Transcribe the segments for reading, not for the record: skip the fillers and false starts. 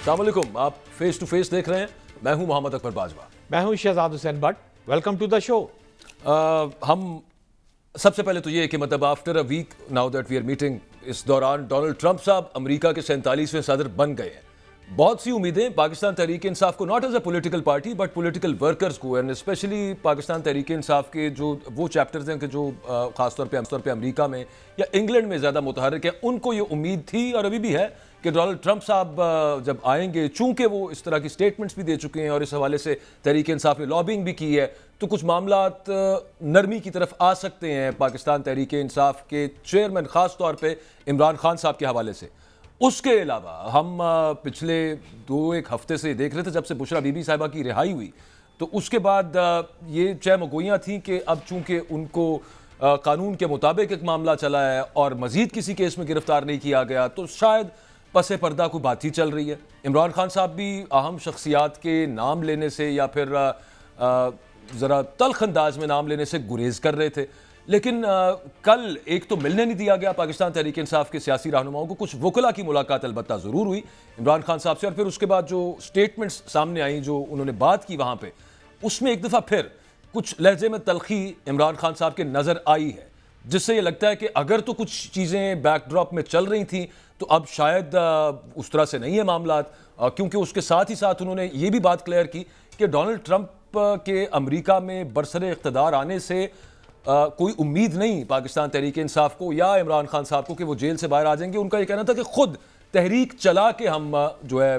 अस्सलाम वालेकुम, आप फेस टू फेस देख रहे हैं। मैं हूं मोहम्मद अकबर बाजवा। मैं हूं Shahzad Hussain Bhatt. Welcome to the show. हम सबसे पहले तो ये कि मतलब after a week now that we are meeting, इस दौरान डोनाल्ड ट्रंप साहब अमेरिका के 47वें सदर बन गए हैं। बहुत सी उम्मीदें पाकिस्तान तहरीक इंसाफ को, not as a political party but political workers को, एंड स्पेशली पाकिस्तान तहरीक इंसाफ के जो वो चैप्टर्स हैं कि जो खासतौर पे अमेरिका में या इंग्लैंड में ज़्यादा मुतहरक है, उनको ये उम्मीद थी और अभी भी है कि डोनाल्ड ट्रंप साहब जब आएंगे, चूंकि वो इस तरह की स्टेटमेंट्स भी दे चुके हैं और इस हवाले से तहरीक इंसाफ ने लॉबिंग भी की है, तो कुछ मामलात नरमी की तरफ आ सकते हैं पाकिस्तान तहरीक इंसाफ के चेयरमैन ख़ास तौर पे इमरान खान साहब के हवाले से। उसके अलावा हम पिछले 2-1 हफ्ते से देख रहे थे, जब से बुशरा बीबी साहिबा की रिहाई हुई, तो उसके बाद ये चहमगोइयाँ थी कि अब चूंकि उनको कानून के मुताबिक एक मामला चला है और मज़ीद किसी केस में गिरफ्तार नहीं किया गया, तो शायद पसे पर्दा कोई बात ही चल रही है। इमरान खान साहब भी अहम शख्सियात के नाम लेने से या फिर ज़रा तल्ख अंदाज में नाम लेने से गुरेज कर रहे थे, लेकिन कल एक तो मिलने नहीं दिया गया पाकिस्तान तहरीक इंसाफ के सियासी रहनुमाओं को। कुछ वकला की मुलाकात अलबत्ता ज़रूर हुई इमरान खान साहब से, और फिर उसके बाद जो स्टेटमेंट्स सामने आई, जो उन्होंने बात की वहाँ पे, उसमें एक दफ़ा फिर कुछ लहजे में तलखी इमरान खान साहब के नज़र आई है, जिससे ये लगता है कि अगर तो कुछ चीज़ें बैकड्रॉप में चल रही थी तो अब शायद उस तरह से नहीं है मामलात, क्योंकि उसके साथ ही साथ उन्होंने ये भी बात क्लियर की कि डोनाल्ड ट्रंप के अमेरिका में बरसरे इख्तदार आने से कोई उम्मीद नहीं पाकिस्तान तहरीक इंसाफ को या इमरान खान साहब को कि वो जेल से बाहर आ जाएंगे। उनका ये कहना था कि खुद तहरीक चला के हम जो है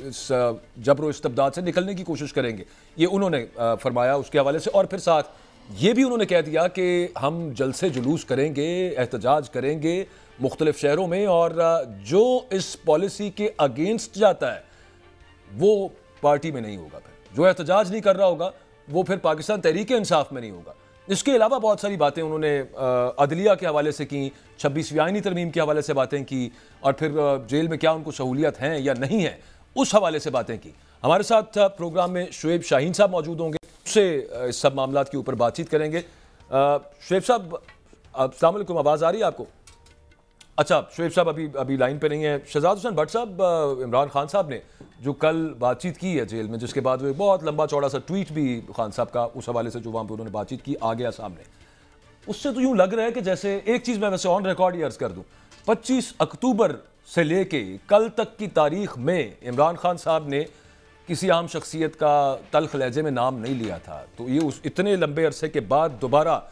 इस जबर इस्तबदाद से निकलने की कोशिश करेंगे, ये उन्होंने फरमाया उसके हवाले से। और फिर साथ ये भी उन्होंने कह दिया कि हम जलसे जुलूस करेंगे, एहतजाज करेंगे मुख्तलिफ शहरों में, और जो इस पॉलिसी के अगेंस्ट जाता है वो पार्टी में नहीं होगा, फिर जो एहतजाज नहीं कर रहा होगा वो फिर पाकिस्तान तहरीक इंसाफ में नहीं होगा। इसके अलावा बहुत सारी बातें उन्होंने अदलिया के हवाले से की, 26वीं आईनी तरमीम के हवाले से बातें की, और फिर जेल में क्या उनको सहूलियत हैं या नहीं है उस हवाले से बातें की। हमारे साथ प्रोग्राम में शुएब शाहीन साहब मौजूद होंगे, उससे इस सब मामलात के ऊपर बातचीत करेंगे। शुएब साहब, अस्सलाम वालेकुम, आवाज़ आ रही है आपको? अच्छा, शुएब साहब अभी लाइन पे नहीं है। शहजाद हुसैन भट्ट साहब, इमरान खान साहब ने जो कल बातचीत की है जेल में, जिसके बाद वो एक बहुत लंबा चौड़ा सा ट्वीट भी खान साहब का उस हवाले से जो वहाँ पे उन्होंने बातचीत की आ गया सामने, उससे तो यूँ लग रहा है कि जैसे एक चीज़ मैं वैसे ऑन रिकॉर्ड ही अर्ज़ कर दूँ, 25 अक्टूबर से लेके कल तक की तारीख में इमरान खान साहब ने किसी आम शख्सियत का तल्ख लहजे में नाम नहीं लिया था, तो ये उस इतने लंबे अरसे के बाद दोबारा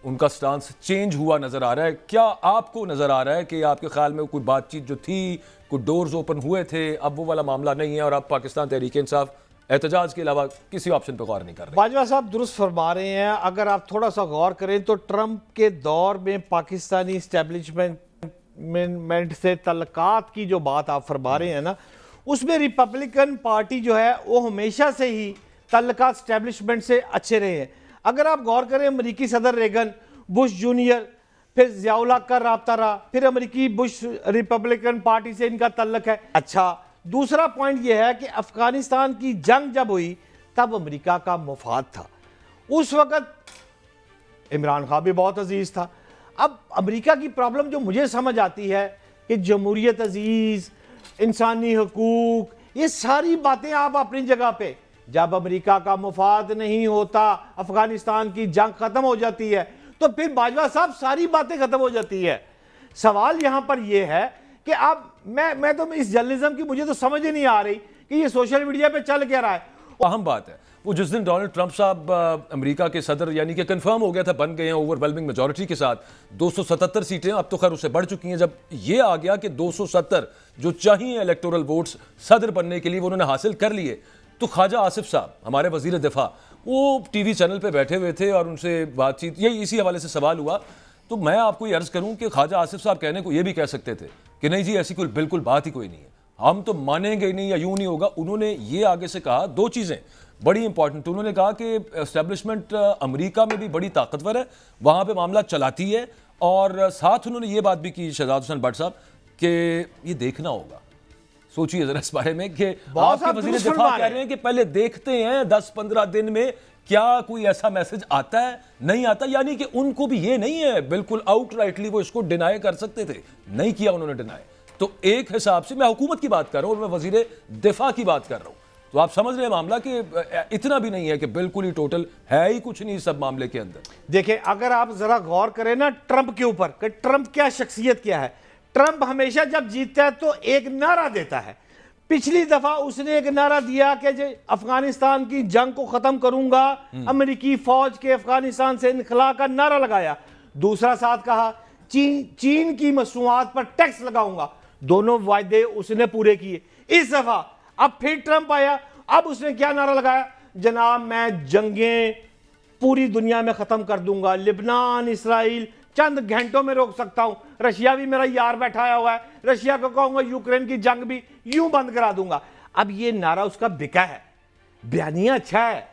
उनका स्टांस चेंज हुआ नज़र आ रहा है। क्या आपको नज़र आ रहा है कि आपके ख्याल में कोई बातचीत जो थी, कुछ डोर्स ओपन हुए थे, अब वो वाला मामला नहीं है और अब पाकिस्तान तहरीक इंसाफ एहतजाज के अलावा किसी ऑप्शन पर गौर नहीं कर रहे? बाजवा साहब दुरुस्त फरमा रहे हैं। अगर आप थोड़ा सा गौर करें तो ट्रंप के दौर में पाकिस्तानी इस्टेब्लिशमेंट से तल्लकात की जो बात आप फरमा रहे हैं ना, उसमें रिपब्लिकन पार्टी जो है वो हमेशा से ही तल्लकात इस्टेब्लिशमेंट से अच्छे रहे हैं। अगर आप गौर करें, अमरीकी सदर रेगन, बुश जूनियर, फिर ज़ियाउल हक का राब्ता रहा, फिर अमरीकी बुश रिपब्लिकन पार्टी से इनका तल्लक है। अच्छा, दूसरा पॉइंट यह है कि अफगानिस्तान की जंग जब हुई तब अमरीका का मुफाद था, उस वक़्त इमरान खान भी बहुत अजीज़ था। अब अमरीका की प्रॉब्लम जो मुझे समझ आती है कि जमहूरियत अजीज़, इंसानी हकूक, ये सारी बातें आप अपनी जगह पे, जब अमेरिका का मुफाद नहीं होता, अफगानिस्तान की जंग खत्म हो जाती है, तो फिर बाजवा साहब सारी बातें खत्म हो जाती है। सवाल यहां पर यह है कि अब मैं तो इस जर्नलिज्म की मुझे तो समझ ही नहीं आ रही कि ये सोशल मीडिया पे चल क्या रहा है। अहम बात है वो जिस दिन डोनाल्ड ट्रंप साहब अमेरिका के सदर यानी कि कंफर्म हो गया था, बन गए हैं ओवरवेलमिंग मेजॉरिटी के साथ, 277 सीटें, अब तो खैर उससे बढ़ चुकी हैं। जब ये आ गया कि 270 जो चाहिए इलेक्टोरल वोट्स सदर बनने के लिए वो उन्होंने हासिल कर लिए, तो ख्वाजा आसिफ साहब, हमारे वजीर दिफा, वो टीवी चैनल पे बैठे हुए थे और उनसे बातचीत यही इसी हवाले से सवाल हुआ। तो मैं आपको ये अर्ज़ करूं कि ख्वाजा आसिफ साहब कहने को ये भी कह सकते थे कि नहीं जी ऐसी कोई बिल्कुल बात ही कोई नहीं है, हम तो मानेंगे ही नहीं या यूं नहीं होगा। उन्होंने ये आगे से कहा दो चीज़ें बड़ी इंपॉर्टेंट। उन्होंने कहा कि एस्टेब्लिशमेंट अमेरिका में भी बड़ी ताकतवर है, वहाँ पर मामला चलाती है, और साथ उन्होंने ये बात भी की शहजाद हुसैन भट्ट साहब कि ये देखना होगा, सोचिए जरा इस बारे में कि आपके वजीर दिफा कह रहे हैं कि पहले देखते हैं 10-15 दिन में क्या कोई ऐसा मैसेज आता है, नहीं आता। यानी कि उनको भी ये नहीं है बिल्कुल आउटराइटली वो इसको डिनाई कर सकते थे, नहीं किया उन्होंने डिनाई। तो एक हिसाब से मैं हुकूमत की बात कर रहा हूं और मैं वजीर दिफा की बात कर रहा हूं, तो आप समझ रहे हैं मामला कि इतना भी नहीं है कि बिल्कुल ही टोटल है ही कुछ नहीं सब मामले के अंदर। देखिए, अगर आप जरा गौर करें ना ट्रंप के ऊपर कि ट्रंप क्या शख्सियत क्या है। ट्रंप हमेशा जब जीतता है तो एक नारा देता है। पिछली दफा उसने एक नारा दिया कि जो अफगानिस्तान की जंग को खत्म करूंगा, अमेरिकी फौज के अफगानिस्तान से इनखला का नारा लगाया। दूसरा साथ कहा चीन की मसूआत पर टैक्स लगाऊंगा। दोनों वायदे उसने पूरे किए। इस दफा अब फिर ट्रंप आया, अब उसने क्या नारा लगाया, जनाब मैं जंगें पूरी दुनिया में खत्म कर दूंगा, लिबनान इसराइल चंद घंटों में रोक सकता हूं, रशिया भी मेरा यार बैठाया हुआ है, रशिया को कहूंगा यूक्रेन की जंग भी यूं बंद करा दूंगा। अब ये नारा उसका बिका है, बयानिया अच्छा है।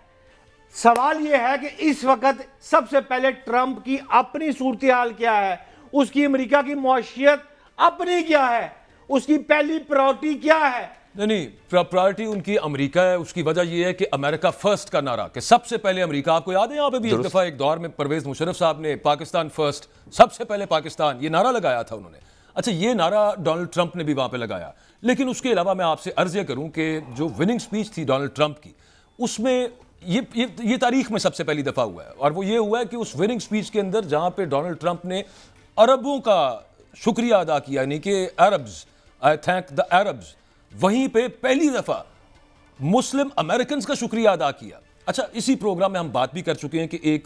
सवाल यह है कि इस वक्त सबसे पहले ट्रंप की अपनी सूरत हाल क्या है, उसकी अमेरिका की मौशियत अपनी क्या है, उसकी पहली प्रायोरिटी क्या है। नहीं, प्रायोरिटी उनकी अमेरिका है। उसकी वजह यह है कि अमेरिका फर्स्ट का नारा, कि सबसे पहले अमेरिका। आपको याद है यहाँ पे भी एक दफा एक दौर में परवेज मुशर्रफ साहब ने पाकिस्तान फर्स्ट, सबसे पहले पाकिस्तान, ये नारा लगाया था उन्होंने। अच्छा, ये नारा डोनाल्ड ट्रंप ने भी वहां पे लगाया। लेकिन उसके अलावा मैं आपसे अर्ज ये करूं कि जो विनिंग स्पीच थी डोनाल्ड ट्रंप की, उसमें ये तारीख में सबसे पहली दफा हुआ है, और वो ये हुआ है कि उस विनिंग स्पीच के अंदर जहां पे डोनाल्ड ट्रंप ने अरबों का शुक्रिया अदा किया, यानी कि Arabs, I thank the Arabs, वहीं पे पहली दफा मुस्लिम अमेरिकन का शुक्रिया अदा किया। अच्छा, इसी प्रोग्राम में हम बात भी कर चुके हैं कि एक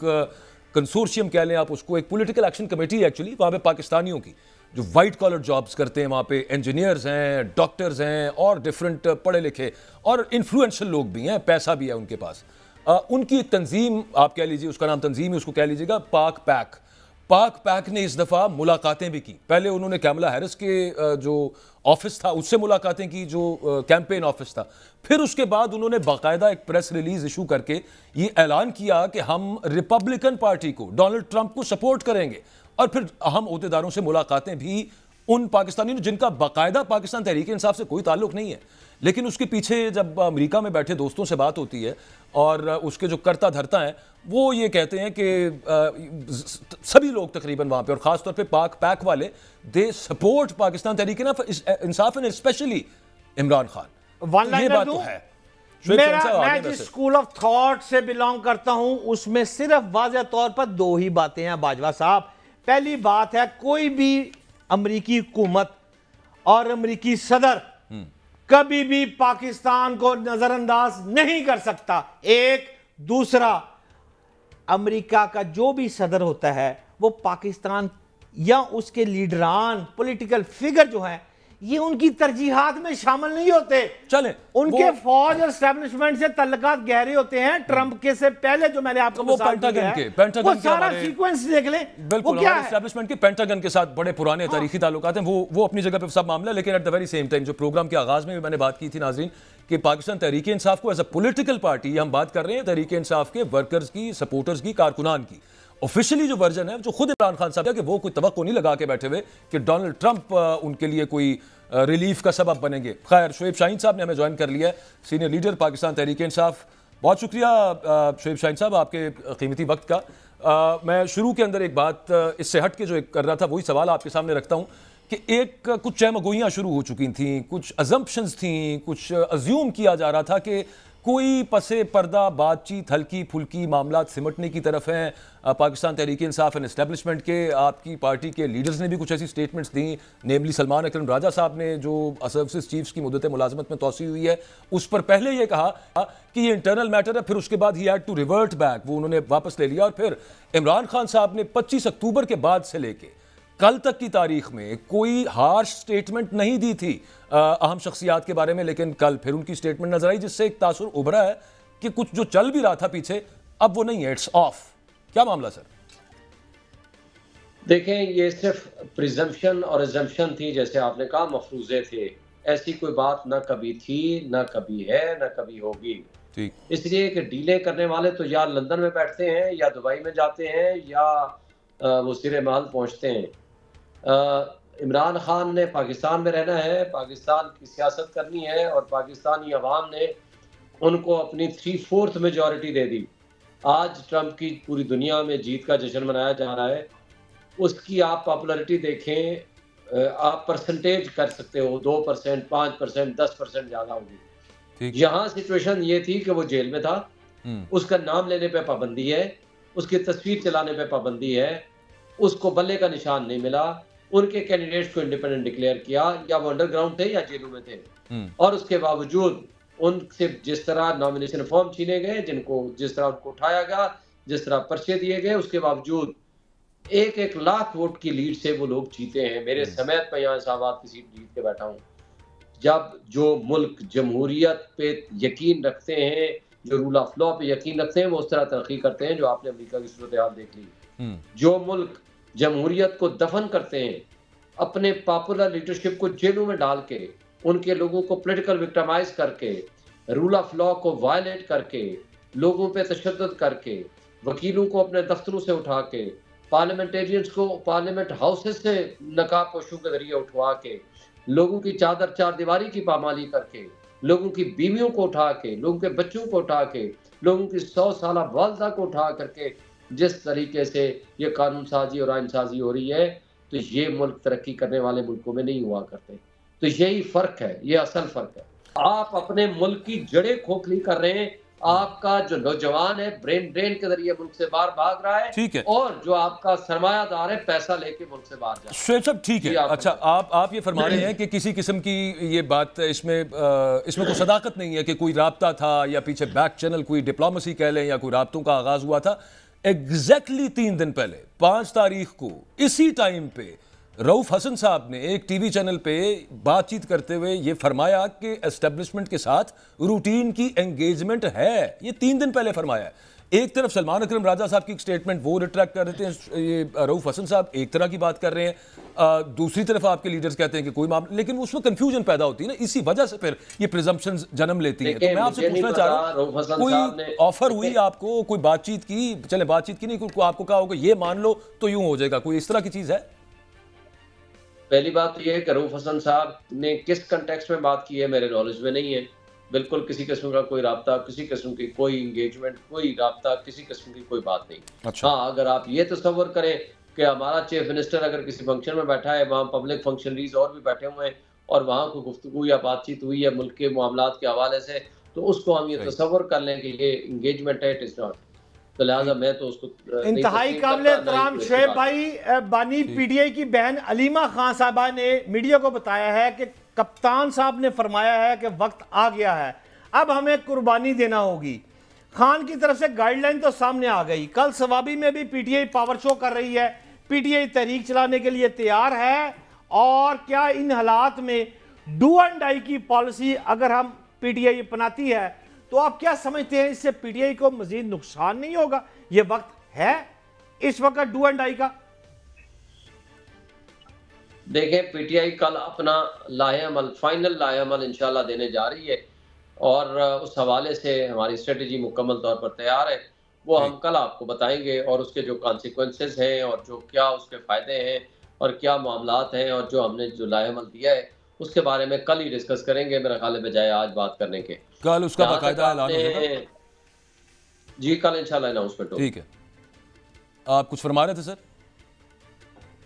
कंसोर्शियम कह लें आप उसको, एक पॉलिटिकल एक्शन कमेटी एक्चुअली वहां पे पाकिस्तानियों की जो वाइट कॉलर जॉब्स करते हैं, वहां पे इंजीनियर्स हैं, डॉक्टर्स हैं और डिफरेंट पढ़े लिखे और इन्फ्लुएंशियल लोग भी हैं, पैसा भी है उनके पास। उनकी एक तंजीम, आप कह लीजिए उसका नाम तंजीम है, उसको कह लीजिएगा पाक पैक। पाक पैक ने इस दफ़ा मुलाकातें भी की। पहले उन्होंने कैमला हैरिस के जो ऑफिस था उससे मुलाकातें की, जो कैंपेन ऑफिस था। फिर उसके बाद उन्होंने बाकायदा एक प्रेस रिलीज इशू करके ये ऐलान किया कि हम रिपब्लिकन पार्टी को, डोनाल्ड ट्रंप को सपोर्ट करेंगे। और फिर अहम अहदेदारों से मुलाकातें भी उन पाकिस्तानियों जिनका बाकायदा पाकिस्तान तहरीक इंसाफ से कोई ताल्लुक नहीं है, लेकिन उसके पीछे जब अमेरिका में बैठे दोस्तों से बात होती है और उसके जो करता धरता हैं वो ये कहते हैं कि सभी लोग तकरीबन वहां पे और खासतौर पे पाक पैक वाले, they support Pakistan Tehreek Insaf and specially Imran Khan. ये बात तो है। मैं जिस स्कूल ऑफ थॉट से बिलोंग करता हूं उसमें सिर्फ वाज़ेह तौर पर दो ही बातें हैं बाजवा साहब। पहली बात है, कोई भी अमरीकी हुकूमत और अमरीकी सदर कभी भी पाकिस्तान को नजरअंदाज नहीं कर सकता। एक दूसरा, अमेरिका का जो भी सदर होता है वो पाकिस्तान या उसके लीडरान पॉलिटिकल फिगर जो हैं ये उनकी तरजीहात में शामिल नहीं होते। चलें, उनके फौज और एस्टेब्लिशमेंट से तल्लुकात गहरे होते हैं। ट्रंप के से पहले जो मैंने आपको वो पेंटागन वो सारा सीक्वेंस देख लें, बिल्कुल हमारे एस्टेब्लिशमेंट के पेंटागन के साथ बड़े पुराने तारीखी ताल्लुकात हैं, वो अपनी जगह पे सब मामला। लेकिन at the very same time, जो प्रोग्राम के आगाज में भी मैंने बात की थी नाजरीन, कि पाकिस्तान तहरीक इंसाफ को एज अ पॉलिटिकल पार्टी, हम बात कर रहे हैं तहरीक इंसाफ के वर्कर्स की, सपोर्टर्स की, कारकुनान की, ऑफिशियली जो वर्जन है, जो खुद इमरान खान साहब, कि वो कोई तवक्को नहीं लगा के बैठे हुए कि डोनाल्ड ट्रंप उनके लिए कोई रिलीफ का सबब बनेंगे। खैर, शोएब शाहीन साहब ने हमें ज्वाइन कर लिया है, सीनियर लीडर पाकिस्तान तहरीक इंसाफ। बहुत शुक्रिया शोएब शाहीन साहब आपके कीमती वक्त का। मैं शुरू के अंदर एक बात इससे हट के जो एक कर रहा था वही सवाल आपके सामने रखता हूँ कि एक कुछ चहमगोइयाँ शुरू हो चुकी थी, कुछ अजम्पशंस थी, कुछ अज्यूम किया जा रहा था कि कोई पसे पर्दा बातचीत हल्की फुल्की मामला सिमटने की तरफ हैं पाकिस्तान तहरीक इंसाफ एंड एस्टेब्लिशमेंट के। आपकी पार्टी के लीडर्स ने भी कुछ ऐसी स्टेटमेंट्स दी, नेमली सलमान अकरम राजा साहब ने, जो सर्विसेज चीफ्स की मुद्दत मुलाजमत में तोसी हुई है, उस पर पहले ये कहा कि ये इंटरनल मैटर है, फिर उसके बाद ही हैड टू रिवर्ट बैक, वो उन्होंने वापस ले लिया। और फिर इमरान खान साहब ने 25 अक्टूबर के बाद से लेके कल तक की तारीख में कोई हार्श स्टेटमेंट नहीं दी थी अहम शख्सियात के बारे में, लेकिन कल फिर उनकी स्टेटमेंट नजर आई जिससे एक तासुर उभरा है कि कुछ जो चल भी रहा था पीछे अब वो नहीं है, इट्स ऑफ। क्या मामला सर? देखें, ये सिर्फ प्रिजम्पशन और एजम्पशन थी, जैसे आपने कहा मफरूजे थे। ऐसी कोई बात ना कभी थी, ना कभी है, ना कभी होगी। ठीक, इसलिए कि डीले करने वाले तो या लंदन में बैठते हैं या दुबई में जाते हैं या वो सिरे महल पहुंचते हैं। इमरान खान ने पाकिस्तान में रहना है, पाकिस्तान की सियासत करनी है और पाकिस्तानी अवाम ने उनको अपनी 3/4 मेजॉरिटी दे दी। आज ट्रंप की पूरी दुनिया में जीत का जश्न मनाया जा रहा है। उसकी आप पॉपुलैरिटी देखें, आप परसेंटेज कर सकते हो, 2%, 5%, 10% ज़्यादा होगी। ठीक। यहाँ सिचुएशन ये थी कि वो जेल में था, उसका नाम लेने पे पाबंदी है, उसकी तस्वीर चलाने पे पाबंदी है, उसको बल्ले का निशान नहीं मिला, उनके कैंडिडेट्स को इंडिपेंडेंट डिक्लेयर किया, या वो अंडरग्राउंड थे या जेलों में थे, और उसके बावजूद उनसे जिस तरह नॉमिनेशन फॉर्म छीने गए, जिस तरह उनको उठाया गया, जिस तरह पर्चे दिए गए, उसके बावजूद 1-1 लाख वोट की लीड से वो लोग जीते हैं। मेरे समेत मैं यहाँ इस्लामाबाद की सीट जीत के बैठा हूँ। जब जो मुल्क जमहूरियत पे यकीन रखते हैं, जो रूल ऑफ लॉ पे यकीन रखते हैं, वो उस तरह तरक्की करते हैं, जो आपने अमेरिका की सूरत हाल देख ली। जो मुल्क जमहूरियत को दफन करते हैं, अपने पॉपुलर लीडरशिप को जेलों में डाल के, उनके लोगों को पॉलिटिकल विक्टिमाइज करके, रूल ऑफ लॉ को वायलेट करके, लोगों पे तशद्दुद करके, वकीलों को अपने दफ्तरों से उठा के, पार्लियामेंटेरियंस को पार्लियामेंट हाउसेस से नकाब पोशों के जरिए उठवा के, लोगों की चादर चार दीवारी की पामाली करके, लोगों की बीवियों को उठा के, लोगों के बच्चों को उठा के, लोगों की 100 साला वालदा को उठा करके जिस तरीके से ये कानून साजी और आइन साजी हो रही है, तो ये मुल्क तरक्की करने वाले मुल्कों में नहीं हुआ करते। तो यही फ़र्क है, ये असल फ़र्क है। आप अपने मुल्क की जड़ें खोखली कर रहे हैं। आपका जो नौजवान है ब्रेन ड्रेन के जरिए मुल्क से बाहर भाग रहा है, ठीक है, और जो आपका सरमायादार है पैसा लेके मुल्क से बाहर जा रहा है। श्वेत साहब ठीक है। अच्छा, आप ये फरमा रहे हैं कि किसी किस्म की ये बात इसमें कोई सदाकत नहीं है कि कोई राब्ता था या पीछे बैक चैनल कोई डिप्लोमेसी कह लें या कोई राब्तों का आगाज हुआ था। एग्जैक्टली 3 दिन पहले 5 तारीख को इसी टाइम पे रऊफ हसन साहब ने एक टीवी चैनल पे बातचीत करते हुए ये फरमाया कि एस्टेब्लिशमेंट के साथ रूटीन की एंगेजमेंट है। ये 3 दिन पहले फरमाया है। एक तरफ सलमान अकरम राजा साहब की एक स्टेटमेंट वो रिट्रैक्ट कर रहे थे, ये रऊफ हसन साहब एक तरह की बात कर रहे हैं, दूसरी तरफ आपके लीडर्स कहते हैं कि कोई मामला, लेकिन उसमें कंफ्यूजन पैदा होती है ना, इसी वजह से फिर ये प्रिजम्पशंस जन्म लेती हैं। तो मैं आपसे पूछना चाह रहा हूं, कोई ऑफर हुई आपको, कोई बातचीत की? चले बातचीत की नहीं, कोई आपको कहा होगा ये मान लो तो यूं हो जाएगा, कोई इस तरह की चीज है? पहली बात तो ये है कि रऊफ हसन साहब ने किस कंटेक्स्ट में बात की है मेरे नॉलेज में नहीं है। बिल्कुल किसी किस्म का कोई राब्ता, किसी किस्म की कोई इंगेजमेंट, कोई राब्ता, किसी किस्म की कोई बात नहीं। अच्छा। हाँ, अगर आप ये तस्वर करें कि हमारा चीफ मिनिस्टर अगर किसी फंक्शन में बैठा है, वहाँ पब्लिक फंक्शनरीज और भी बैठे हुए हैं, और वहाँ कोई गुफ्तगू या बातचीत हुई है मुल्क के मामलात के हवाले से, तो उसको हम ये तस्वर कर लें कि ये इंगेजमेट है, इट इज नॉट। तो लिहाजा मैं तो उसको इंतहाई काबिल एहतराम शुएब भाई बानी पीटीआई की बहन अलीमा खान साहबा ने मीडिया को बताया है कि कप्तान साहब ने फरमाया है कि वक्त आ गया है, अब हमें कुर्बानी देना होगी। खान की तरफ से गाइडलाइन तो सामने आ गई। कल सवाबी में भी पीटीआई पावर शो कर रही है, पीटीआई तहरीक चलाने के लिए तैयार है। और क्या इन हालात में डू एंड डाई की पॉलिसी अगर हम पीटीआई अपनाती है तो आप क्या समझते हैं, इससे पीटीआई को मजीद नुकसान नहीं होगा? ये वक्त है इस वक्त डू एंड डाई का? देखें, पीटीआई कल अपना लाहेअमल, फाइनल लाहेअमल इंशाल्लाह देने जा रही है, और उस हवाले से हमारी स्ट्रेटेजी मुकम्मल तौर पर तैयार है। वो हम कल आपको बताएंगे, और उसके जो कॉन्सिक्वेंसेस हैं और जो क्या उसके फ़ायदे हैं और क्या मामलात हैं, और जो हमने जो लाहेअमल दिया है उसके बारे में कल ही डिस्कस करेंगे, मेरा ख्याल है, बजाय आज बात करने के। कल उसका बाकायदा ऐलान हो जाएगा? जी, कल इंशाल्लाह अनाउंसमेंट होगी। ठीक है। आप कुछ फरमा रहे थे सर?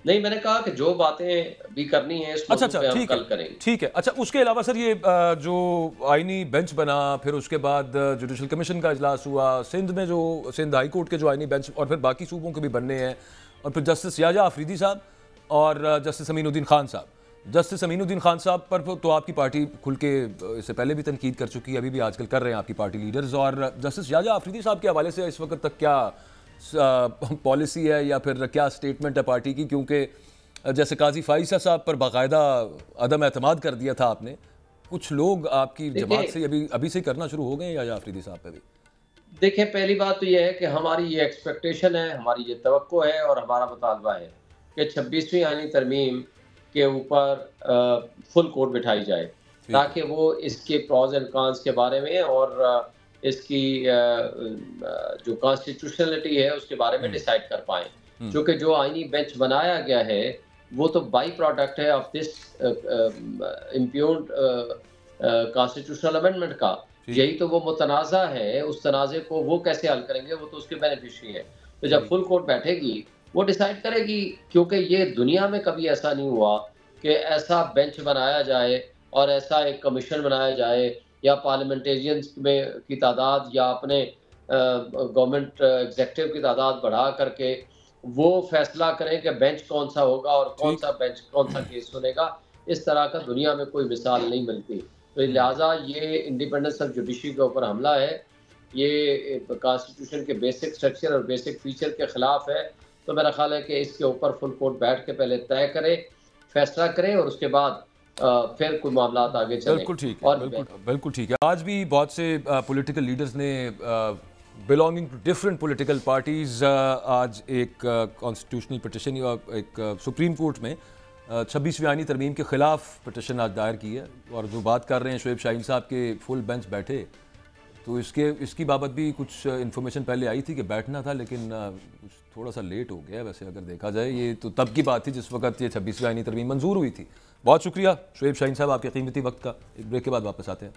नहीं, मैंने कहा कि जो बातें भी करनी है इस अच्छा, पे हम ठीक कल है, करेंगे। ठीक है। अच्छा, उसके अलावा सर ये जो आईनी बेंच बना, फिर उसके बाद जुडिशल कमीशन का इजलास हुआ, सिंध में जो सिंध हाई कोर्ट के जो आईनी बेंच, और फिर बाकी सूबों के भी बनने हैं, और फिर जस्टिस याजा अफरीदी साहब और जस्टिस अमीनुद्दीन खान साहब। जस्टिस अमीनुद्दीन खान साहब पर तो आपकी पार्टी खुल के इससे पहले भी तनकीद कर चुकी है, अभी भी आजकल कर रहे हैं आपकी पार्टी लीडर्स। और जस्टिस याजा अफरीदी साहब के हवाले से इस वक्त तक क्या पॉलिसी है या फिर क्या स्टेटमेंट है पार्टी की? क्योंकि जैसे काजी फाइसा साहब पर बाकायदा अदम एतमाद कर दिया था आपने, कुछ लोग आपकी जमात से अभी से करना शुरू हो गए याजा अफरीदी साहब पे भी? देखिए, पहली बात तो ये है कि हमारी ये एक्सपेक्टेशन है, हमारी ये तवक्को है और हमारा मुतालबा है कि 26वीं आईनी तरमीम के ऊपर फुल कोर्ट बिठाई जाए, ताकि वो इसके प्रॉज एंड कॉन्स के बारे में और इसकी जो कॉन्स्टिट्यूशनलिटी है उसके बारे में डिसाइड कर पाएँ। क्योंकि जो आईनी बेंच बनाया गया है वो तो बाई प्रोडक्ट है ऑफ दिस इम्प्यून्ड कॉन्स्टिट्यूशनल अमेंडमेंट का। यही तो वो मुतनाज़ा है, उस तनाज़े को वो कैसे हल करेंगे, वो तो उसके बेनिफिशरी है। तो जब फुल कोर्ट बैठेगी वो डिसाइड करेगी, क्योंकि ये दुनिया में कभी ऐसा नहीं हुआ कि ऐसा बेंच बनाया जाए और ऐसा एक कमीशन बनाया जाए, या पार्लियामेंटेरियंस में की तादाद या अपने गवर्नमेंट एग्जेक्टिव की तादाद बढ़ा करके वो फैसला करें कि बेंच कौन सा होगा और कौन ठीक। सा बेंच कौन सा केस सुनेगा। इस तरह का दुनिया में कोई मिसाल नहीं मिलती। तो लिहाजा ये इंडिपेंडेंस ऑफ जुडिशरी के ऊपर हमला है, ये कॉन्स्टिट्यूशन के बेसिक स्ट्रक्चर और बेसिक फीचर के खिलाफ है। तो मेरा ख्याल है कि इसके ऊपर फुल कोर्ट बैठ के पहले तय करे, फैसला करें और उसके बाद फिर कोई मामला आगे चले। बिल्कुल ठीक है, और बिल्कुल ठीक है। आज भी बहुत से पॉलिटिकल लीडर्स ने belonging to different political parties आज एक कॉन्स्टिट्यूशनल पिटिशन या एक सुप्रीम कोर्ट में 26वीं आईनी तरमीम के खिलाफ पिटिशन आज दायर की है। और जो बात कर रहे हैं शोएब शाहीन साहब के फुल बेंच बैठे, तो इसकी बाबत भी कुछ इन्फॉर्मेशन पहले आई थी कि बैठना था, लेकिन कुछ थोड़ा सा लेट हो गया। वैसे अगर देखा जाए ये तो तब की बात थी जिस वक्त ये 26वीं आईनी तरमीम मंजूर हुई थी। बहुत शुक्रिया शोएब शाहीन साहब आपके कीमती वक्त का। एक ब्रेक के बाद वापस आते हैं।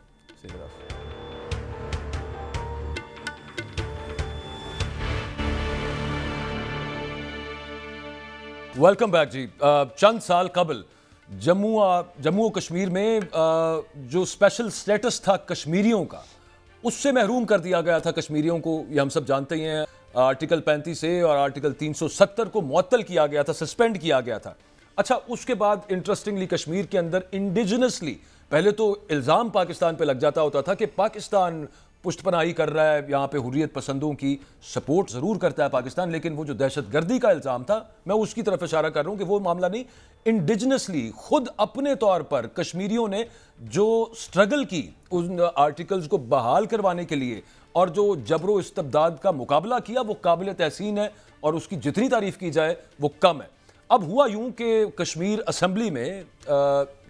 वेलकम बैक जी। चंद साल कबल जम्मू कश्मीर में जो स्पेशल स्टेटस था कश्मीरियों का, उससे महरूम कर दिया गया था कश्मीरियों को। ये हम सब जानते ही हैं। आर्टिकल 35 ए और आर्टिकल 370 को मुअत्तल किया गया था, सस्पेंड किया गया था। अच्छा, उसके बाद इंटरेस्टिंगली कश्मीर के अंदर इंडिजिनसली पहले तो इल्ज़ाम पाकिस्तान पे लग जाता होता था कि पाकिस्तान पुष्टपनाही कर रहा है, यहाँ पे हुर्रियत पसंदों की सपोर्ट ज़रूर करता है पाकिस्तान, लेकिन वो जो दहशतगर्दी का इल्ज़ाम था, मैं उसकी तरफ इशारा कर रहा हूँ कि वो मामला नहीं। इंडिजिनसली खुद अपने तौर पर कश्मीरियों ने जो स्ट्रगल की उन आर्टिकल्स को बहाल करवाने के लिए और जो जबरो इस्तबदाद का मुकाबला किया, वो काबिल तहसीन है और उसकी जितनी तारीफ़ की जाए वो कम है। अब हुआ यूं कि कश्मीर असम्बली में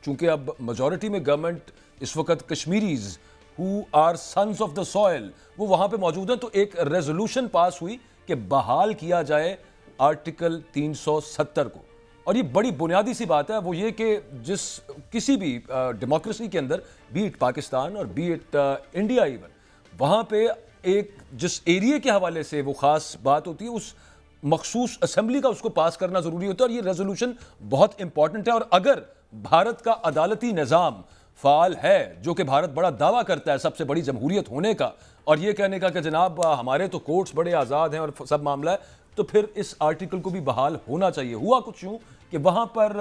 चूंकि अब मेजॉरिटी में गवर्नमेंट इस वक्त Kashmiris who are sons of the soil वो वहां पे मौजूद हैं, तो एक रेजोल्यूशन पास हुई कि बहाल किया जाए आर्टिकल 370 को। और ये बड़ी बुनियादी सी बात है, वो ये कि जिस किसी भी डेमोक्रेसी के अंदर, बी इट पाकिस्तान और बी इट इंडिया इवन, वहाँ पे एक जिस एरिया के हवाले से वो ख़ास बात होती है, उस मखसूस असेंबली का उसको पास करना ज़रूरी होता है। और ये रेजोल्यूशन बहुत इंपॉर्टेंट है। और अगर भारत का अदालती निज़ाम फ़ाल है, जो कि भारत बड़ा दावा करता है सबसे बड़ी जमहूरियत होने का, और ये कहने का कि जनाब हमारे तो कोर्ट्स बड़े आज़ाद हैं और सब मामला है, तो फिर इस आर्टिकल को भी बहाल होना चाहिए। हुआ कुछ यूँ कि वहाँ पर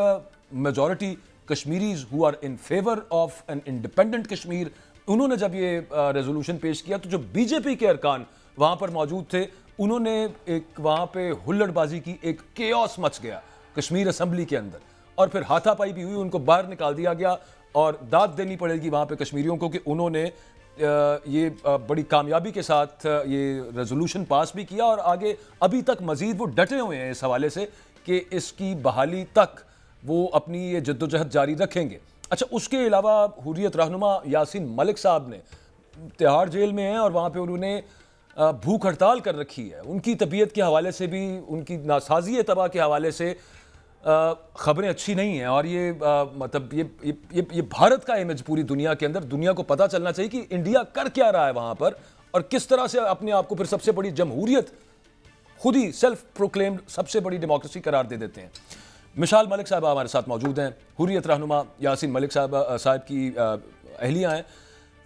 majority Kashmiris who are in favour of an independent Kashmir, उन्होंने जब ये रेजोल्यूशन पेश किया, तो जो बीजेपी के अरकान वहाँ पर मौजूद थे, उन्होंने एक वहाँ पे हुल्लड़बाजी की, एक केओस मच गया कश्मीर असम्बली के अंदर, और फिर हाथापाई भी हुई, उनको बाहर निकाल दिया गया। और दाद देनी पड़ेगी वहाँ पे कश्मीरियों को कि उन्होंने ये बड़ी कामयाबी के साथ ये रेजोल्यूशन पास भी किया, और आगे अभी तक मजीद वो डटे हुए हैं इस हवाले से कि इसकी बहाली तक वो अपनी ये जद्दोजहद जारी रखेंगे। अच्छा, उसके अलावा हुर्रियत रहनुमा यासीन मलिक साहब ने तिहाड़ जेल में हैं और वहाँ पे उन्होंने भूख हड़ताल कर रखी है। उनकी तबीयत के हवाले से भी, उनकी नासाजी तबाह के हवाले से ख़बरें अच्छी नहीं हैं। और ये मतलब ये भारत का इमेज पूरी दुनिया के अंदर, दुनिया को पता चलना चाहिए कि इंडिया कर क्या रहा है वहाँ पर, और किस तरह से अपने आप को फिर सबसे बड़ी जमहूरियत, खुद ही सेल्फ प्रोक्लेम्ड सबसे बड़ी डेमोक्रेसी करार दे देते हैं। मिसाल मलिक साहब हमारे साथ मौजूद हैं, हुर्रियत रहनुमा यासीन मलिक साहब की अहलिया हैं।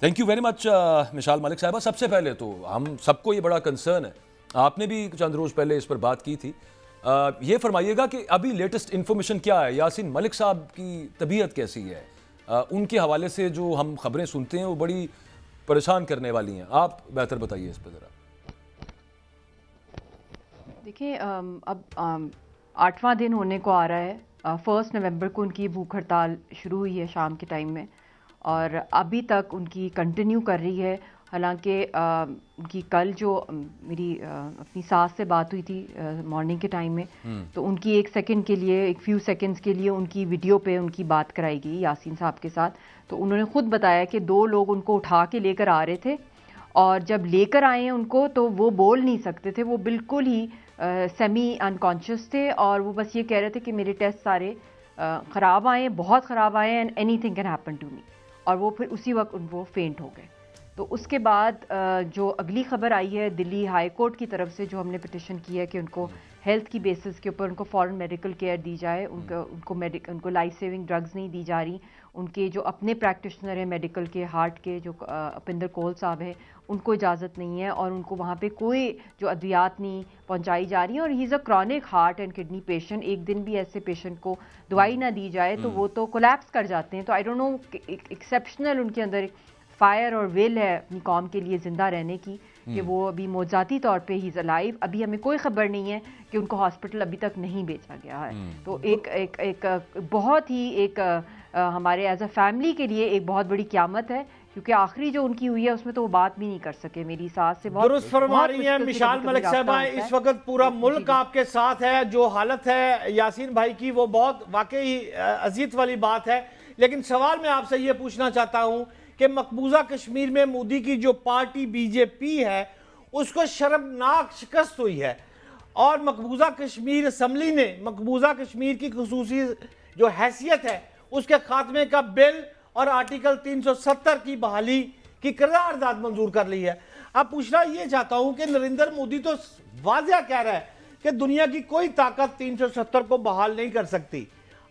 थैंक यू वेरी मच मिसाल मलिक साहबा। सबसे पहले तो हम सबको ये बड़ा कंसर्न है, आपने भी चंद रोज़ पहले इस पर बात की थी, ये फरमाइएगा कि अभी लेटेस्ट इन्फॉर्मेशन क्या है, यासीन मलिक साहब की तबीयत कैसी है? उनके हवाले से जो हम खबरें सुनते हैं वो बड़ी परेशान करने वाली हैं, आप बेहतर बताइए इस पर ज़रा। देखिए, अब 8वां दिन होने को आ रहा है। 1 नवंबर को उनकी भूख हड़ताल शुरू हुई है शाम के टाइम में, और अभी तक उनकी कंटिन्यू कर रही है। हालांकि उनकी कल जो मेरी अपनी सास से बात हुई थी मॉर्निंग के टाइम में, तो उनकी एक फ्यू सेकंड्स के लिए उनकी वीडियो पे उनकी बात कराई गई यासीन साहब के साथ। तो उन्होंने खुद बताया कि 2 लोग उनको उठा के लेकर आ रहे थे, और जब लेकर आए हैं उनको तो वो बोल नहीं सकते थे, वो बिल्कुल ही सेमी अनकॉन्शियस थे, और वो बस ये कह रहे थे कि मेरे टेस्ट सारे ख़राब आए, बहुत ख़राब आए, and anything can happen to me. और वो फिर उसी वक्त वो फेंट हो गए। तो उसके बाद जो अगली खबर आई है दिल्ली हाई कोर्ट की तरफ से, जो हमने पिटिशन की है कि उनको हेल्थ की बेसिस के ऊपर उनको फ़ौरन मेडिकल केयर दी जाए, उनको लाइफ सेविंग ड्रग्स नहीं दी जा रही, उनके जो अपने प्रैक्टिशनर हैं मेडिकल के हार्ट के जो उपिंदर कोल साहब हैं उनको इजाज़त नहीं है और उनको वहाँ पे कोई जो अद्वियात नहीं पहुँचाई जा रही है। और he is a chronic heart and kidney patient, एक दिन भी ऐसे पेशेंट को दवाई ना दी जाए तो वो तो कोलैप्स कर जाते हैं। तो आई डोंट नो, एक्सेप्शनल उनके अंदर एक फायर और विल है अपनी कौम के लिए ज़िंदा रहने की कि वो अभी मौजाती तौर पे ही इज़ अलाइव। अभी हमें कोई ख़बर नहीं है कि उनको हॉस्पिटल अभी तक नहीं भेजा गया है। तो एक बहुत ही एक हमारे एज अ फैमिली के लिए एक बहुत बड़ी क़यामत है, क्योंकि आखिरी जो उनकी हुई है उसमें तो वो बात भी नहीं कर सके। मेरी सास से बहुत दुरुस्त फरमा रही हैं मिशाल मलिक साहबा। इस वक्त पूरा मुल्क आपके साथ है। जो हालत है यासीन भाई की वो बहुत वाकई अजीत वाली बात है। लेकिन सवाल मैं आपसे ये पूछना चाहता हूँ कि मकबूजा कश्मीर में मोदी की जो पार्टी बीजेपी है उसको शर्मनाक शिकस्त हुई है और मकबूजा कश्मीर असम्बली ने मकबूजा कश्मीर की खुसूसी जो हैसियत है उसके खात्मे का बिल और आर्टिकल 370 की बहाली की करारदाद मंजूर कर ली है। अब पूछना ये चाहता हूं कि नरेंद्र मोदी तो वाज़िया कह रहा है कि दुनिया की कोई ताकत 370 को बहाल नहीं कर सकती।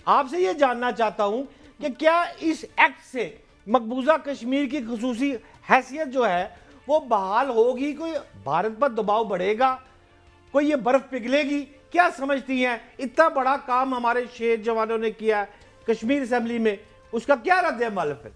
आपसे ये जानना चाहता हूं कि क्या इस एक्ट से मकबूजा कश्मीर की खुसूसी हैसियत जो है वो बहाल होगी? कोई भारत पर दबाव बढ़ेगा? कोई ये बर्फ पिघलेगी? क्या समझती हैं? इतना बड़ा काम हमारे शेर जवानों ने किया कश्मीर असेंबली में, उसका क्या रद्द अमल है?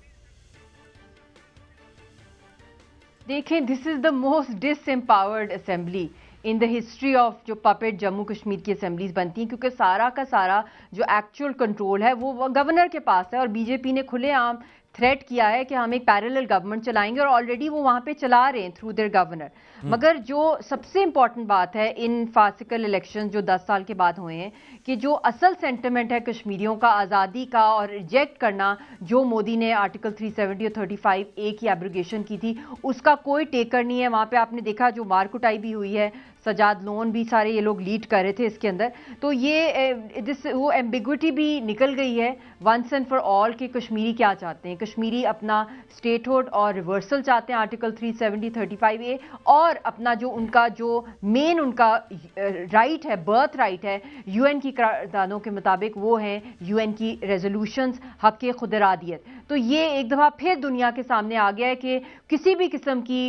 देखें, this is the most disempowered assembly in the history of जो पपेट जम्मू कश्मीर की असेंबलीज बनती हैं, क्योंकि सारा का सारा जो एक्चुअल कंट्रोल है वो गवर्नर के पास है। और बीजेपी ने खुलेआम थ्रेट किया है कि हम एक पैरेलल गवर्नमेंट चलाएंगे और ऑलरेडी वो वहां पे चला रहे हैं थ्रू देयर गवर्नर। मगर जो सबसे इंपॉर्टेंट बात है इन फासिकल इलेक्शन जो 10 साल के बाद हुए हैं कि जो असल सेंटिमेंट है कश्मीरियों का आज़ादी का और रिजेक्ट करना, जो मोदी ने आर्टिकल 370 और 35A की एब्रोगेशन की थी, उसका कोई टेकर नहीं है। वहां पे आपने देखा जो मार कुटाई भी हुई है, सजाद लोन भी सारे ये लोग लीड कर रहे थे इसके अंदर। तो ये वो एम्बिग्विटी भी निकल गई है वंस एंड फॉर ऑल कि कश्मीरी क्या चाहते हैं। कश्मीरी अपना स्टेटहुड और रिवर्सल चाहते हैं आर्टिकल 370 35A, और अपना जो उनका जो मेन उनका राइट है, बर्थ राइट है यूएन की करारदादों के मुताबिक, वो है यूएन की रेजोल्यूशंस हक़ खुद इरादियत। तो ये एक दफ़ा फिर दुनिया के सामने आ गया है कि किसी भी किस्म की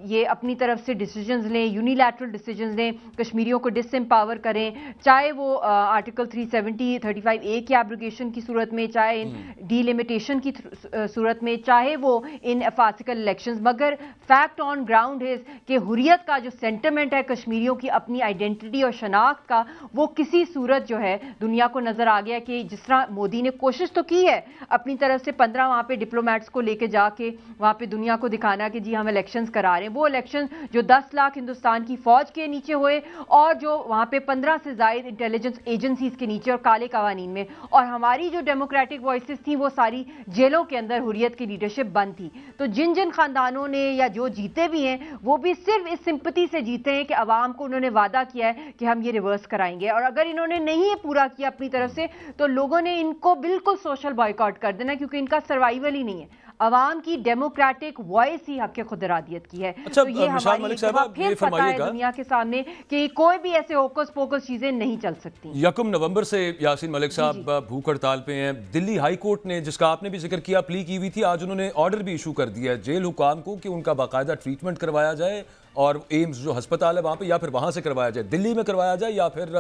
ये अपनी तरफ से डिसीजंस लें, यूनिलैटरल डिसीजंस लें, कश्मीरियों को डिसएम्पावर करें, चाहे वो आर्टिकल 370 35A की एब्रोगेशन की सूरत में, चाहे इन डीलिमिटेशन की सूरत में, चाहे वो इन फासिकल इलेक्शंस। मगर फैक्ट ऑन ग्राउंड है कि हुर्रियत का जो सेंटिमेंट है कश्मीरियों की अपनी आइडेंटिटी और शनाख्त का, वो किसी सूरत जो है दुनिया को नजर आ गया कि जिस तरह मोदी ने कोशिश तो की है अपनी तरफ से 15 वहां पे डिप्लोमेट्स को लेके जाके वहां पे दुनिया को दिखाना कि जी हम इलेक्शंस करा रहे हैं, वो इलेक्शन जो 10 लाख हिंदुस्तान की फौज के नीचे हुए और जो वहां पे 15 से ज्यादा इंटेलिजेंस एजेंसीज के नीचे और काले कवानीन में, और हमारी जो डेमोक्रेटिक वॉइसेस थी वो सारी जेलों के अंदर हुर्रियत की लीडरशिप बंद थी। तो जिन जिन खानदानों ने या जो जीते भी हैं वो भी सिर्फ इस सिंपैथी से जीते हैं कि अवाम को उन्होंने वादा किया है कि हम ये रिवर्स कराएंगे, और अगर इन्होंने नहीं पूरा किया अपनी तरफ से तो लोगों ने इनको बिल्कुल सोशल बॉयकॉट कर देना, क्योंकि इनका सर्वाइवल ही नहीं है। अवाम की डेमोक्रेटिक वॉइस ही हक़ खुद इरादियत की है। अच्छा, तो ये हमारी फिर पता है दुनिया के सामने कि कोई भी ऐसे होकस पोकस चीजें नहीं चल सकती। 1 नवंबर से यासीन मलिक साहब भूख हड़ताल पे हैं। दिल्ली हाई कोर्ट ने, जिसका आपने भी जिक्र किया, प्ली की हुई थी, आज उन्होंने ऑर्डर भी इशू कर दिया है जेल हुकाम को कि उनका बाकायदा ट्रीटमेंट करवाया जाए और एम्स जो अस्पताल है वहाँ पे या फिर वहाँ से करवाया जाए, दिल्ली में करवाया जाए या फिर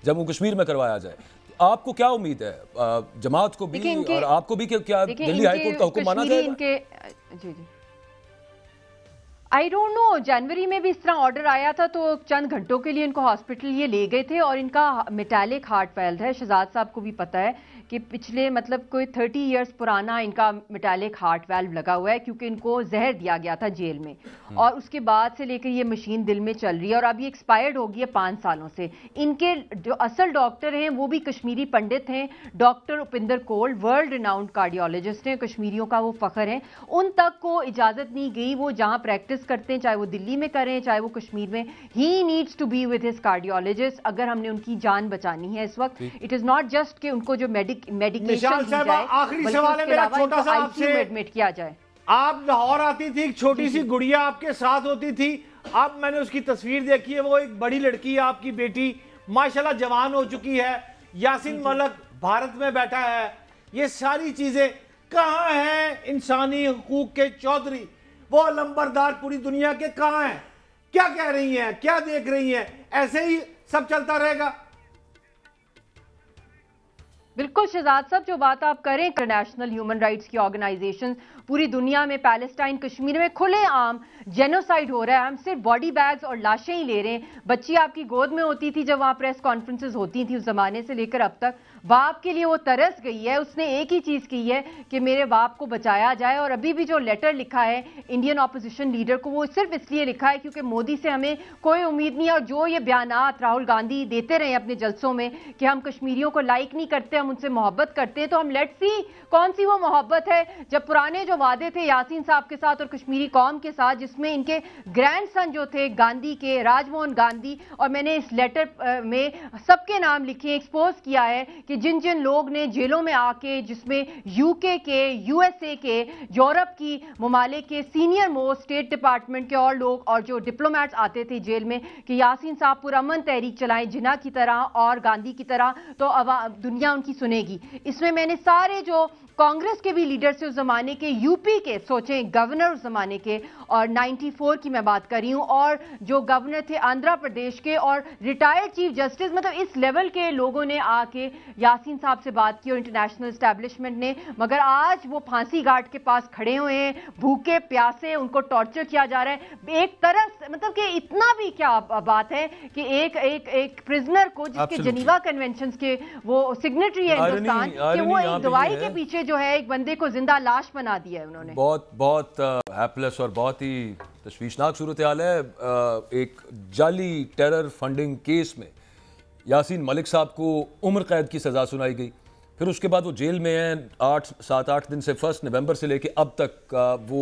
जम्मू कश्मीर में करवाया जाए। आपको क्या उम्मीद है, जमात को भी और आपको भी, क्या दिल्ली हाई कोर्ट का हुक्म माना जाएगा? जी जी, आई डोंट नो, जनवरी में भी इस तरह ऑर्डर आया था तो चंद घंटों के लिए इनको हॉस्पिटल ये ले गए थे, और इनका मेटालिक हार्ट फेल्ड है। शहजाद साहब को भी पता है कि पिछले मतलब कोई 30 इयर्स पुराना इनका मेटालिक हार्ट वेल्व लगा हुआ है, क्योंकि इनको जहर दिया गया था जेल में, और उसके बाद से लेकर ये मशीन दिल में चल रही है और अभी एक्सपायर्ड हो गई है 5 सालों से। इनके जो असल डॉक्टर हैं वो भी कश्मीरी पंडित हैं, डॉक्टर उपिंदर कोल, वर्ल्ड रिनाउंड कार्डियोलॉजिस्ट हैं, कश्मीरियों का वो फख्र है। उन तक को इजाजत नहीं गई, वो जहां प्रैक्टिस करते हैं, चाहे वो दिल्ली में करें चाहे वो कश्मीर में, he needs to be with his cardiologist अगर हमने उनकी जान बचानी है इस वक्त। इट इज नॉट जस्ट कि उनको जो मेडिकेशन दी जाए, आखिरी सवाल है मेरा छोटा सा आपसे, एडमिट किया जाए। आप लाहौर आती थी, एक छोटी सी गुड़िया आपके साथ होती थी, अब मैंने उसकी तस्वीर देखी है, वो एक बड़ी लड़की है आपकी बेटी, माशाल्लाह जवान हो चुकी है, यासीन मलिक भारत में बैठा है। ये सारी चीजें कहाँ हैं? इंसानी हकूक के चौधरी, वो लंबरदार पूरी दुनिया के कहाँ हैं? क्या कह रही हैं, क्या देख रही हैं? ऐसे ही सब चलता रहेगा? बिल्कुल शहजाद साहब, जो बात आप करें, इंटरनेशनल ह्यूमन राइट्स की ऑर्गेनाइजेशन पूरी दुनिया में पैलेस्टाइन कश्मीर में खुलेआम जेनोसाइड हो रहा है। हम सिर्फ बॉडी बैग्स और लाशें ही ले रहे हैं। बच्ची आपकी गोद में होती थी जब वहां प्रेस कॉन्फ्रेंसेस होती थी उस जमाने से लेकर अब तक। बाप के लिए वो तरस गई है, उसने एक ही चीज की है कि मेरे बाप को बचाया जाए। और अभी भी जो लेटर लिखा है इंडियन ऑपोजिशन लीडर को, वो सिर्फ इसलिए लिखा है क्योंकि मोदी से हमें कोई उम्मीद नहीं है। और जो ये बयानात राहुल गांधी देते रहे अपने जलसों में कि हम कश्मीरियों को लाइक नहीं करते, हम उनसे मोहब्बत करते हैं, तो हम लेट्स सी कौन सी वो मोहब्बत है जब पुराने जो वादे थे यासीन साहब के साथ और कश्मीरी कौम के साथ, जिसमें इनके ग्रैंडसन जो थे गांधी के, राजमोहन गांधी, और मैंने इस लेटर में सबके नाम लिखे, एक्सपोज किया है कि जिन जिन लोग ने जेलों में आके, जिसमें यूके के, यूएसए के, यूरोप की ममालिक के सीनियर मोस्ट स्टेट डिपार्टमेंट के और लोग और जो डिप्लोमैट्स आते थे जेल में, कि यासीन साहब पुरअमन तहरीक चलाएं जिन्ना की तरह और गांधी की तरह, तो दुनिया उनकी सुनेगी। इसमें मैंने सारे जो कांग्रेस के भी लीडर से उस जमाने के, यूपी के सोचें गवर्नर उस जमाने के, और 94 की मैं बात कर रही हूं, और जो गवर्नर थे आंध्र प्रदेश के, और रिटायर्ड चीफ जस्टिस, मतलब इस लेवल के लोगों ने आके यासीन साहब से बात की और इंटरनेशनल एस्टैब्लिशमेंट ने। मगर आज वो फांसी घाट के पास खड़े हुए हैं, भूखे प्यासे, उनको टॉर्चर किया जा रहा है एक तरह से। मतलब कि इतना भी क्या बात है कि एक प्रिजनर को, जिसके जेनीवा कन्वेंशन के वो सिग्नेटरी है हिंदुस्तान, कि वो एक दवाई के पीछे जो है एक बंदे को जिंदा लाश बना दिया है उन्होंने। बहुत हैपलेस और बहुत ही तशवीशनाक सूरत हाल है। एक जाली टेरर फंडिंग केस में यासीन मलिक साहब को उम्र कैद की सज़ा सुनाई गई। फिर उसके बाद वो जेल में हैं 7-8 दिन से, 1 नवंबर से लेके अब तक वो